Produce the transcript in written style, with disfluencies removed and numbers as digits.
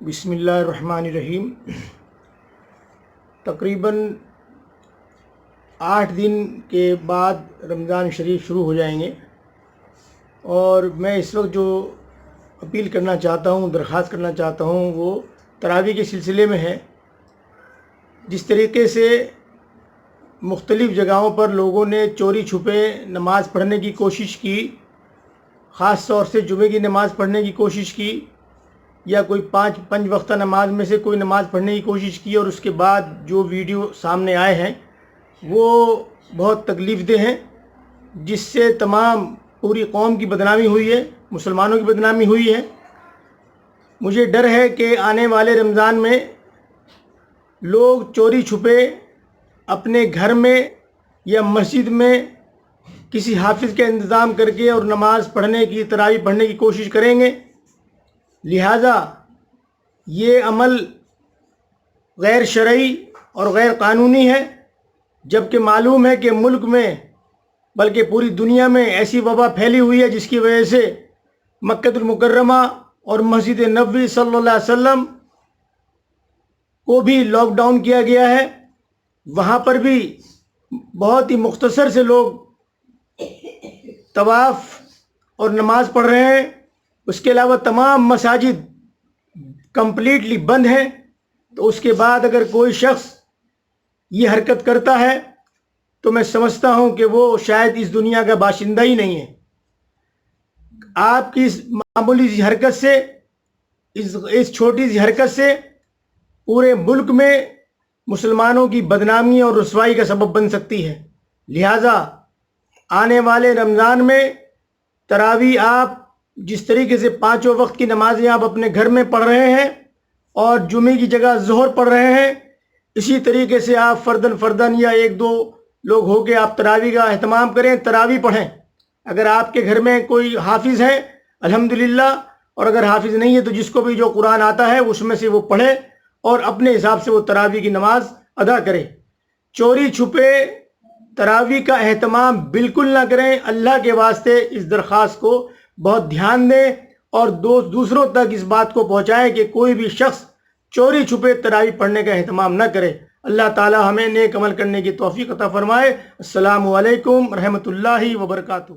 بسم اللہ الرحمن الرحیم۔ تقریباً 8 دن کے بعد رمضان شریف شروع ہو جائیں گے، اور میں اس وقت جو اپیل کرنا چاہتا ہوں، درخواست کرنا چاہتا ہوں، وہ تراویح کے سلسلے میں ہے۔ جس طریقے سے مختلف جگہوں پر لوگوں نے چوری چھپے نماز پڑھنے کی کوشش کی، خاص طور سے جمعے کی نماز پڑھنے کی کوشش کی، یا کوئی پانچ وقتہ نماز میں سے کوئی نماز پڑھنے کی کوشش کی، اور اس کے بعد جو ویڈیو سامنے آئے ہیں وہ بہت تکلیف دہ ہیں، جس سے تمام پوری قوم کی بدنامی ہوئی ہے، مسلمانوں کی بدنامی ہوئی ہے۔ مجھے ڈر ہے کہ آنے والے رمضان میں لوگ چوری چھپے اپنے گھر میں یا مسجد میں کسی حافظ کا انتظام کر کے اور نماز پڑھنے کی، تراویح پڑھنے کی کوشش کریں گے۔ لہٰذا یہ عمل غیر شرعی اور غیر قانونی ہے، جبکہ معلوم ہے کہ ملک میں بلکہ پوری دنیا میں ایسی وبا پھیلی ہوئی ہے جس کی وجہ سے مکہ المکرمہ اور مسجد نبوی صلی اللہ علیہ وسلم کو بھی لاک ڈاؤن کیا گیا ہے۔ وہاں پر بھی بہت ہی مختصر سے لوگ طواف اور نماز پڑھ رہے ہیں، اس کے علاوہ تمام مساجد کمپلیٹلی بند ہیں۔ تو اس کے بعد اگر کوئی شخص یہ حرکت کرتا ہے تو میں سمجھتا ہوں کہ وہ شاید اس دنیا کا باشندہ ہی نہیں ہے۔ آپ کی اس معمولی سی حرکت سے، اس چھوٹی سی حرکت سے پورے ملک میں مسلمانوں کی بدنامی اور رسوائی کا سبب بن سکتی ہے۔ لہٰذا آنے والے رمضان میں تراویح آپ جس طریقے سے 5 وقت کی نمازیں آپ اپنے گھر میں پڑھ رہے ہیں اور جمعے کی جگہ ظہر پڑھ رہے ہیں، اسی طریقے سے آپ فرداً یا 1-2 لوگ ہو کے آپ تراویح کا اہتمام کریں، تراویح پڑھیں۔ اگر آپ کے گھر میں کوئی حافظ ہے الحمدللہ، اور اگر حافظ نہیں ہے تو جس کو بھی جو قرآن آتا ہے اس میں سے وہ پڑھے اور اپنے حساب سے وہ تراویح کی نماز ادا کرے۔ چوری چھپے تراویح کا اہتمام بالکل نہ کریں۔ اللہ کے واسطے اس درخواست کو بہت دھیان دیں اور دوسروں تک اس بات کو پہنچائیں کہ کوئی بھی شخص چوری چھپے تراویح پڑھنے کا اہتمام نہ کرے۔ اللہ تعالی ہمیں نیک عمل کرنے کی توفیق عطا فرمائے۔ السلام علیکم ورحمۃ اللہ وبرکاتہ۔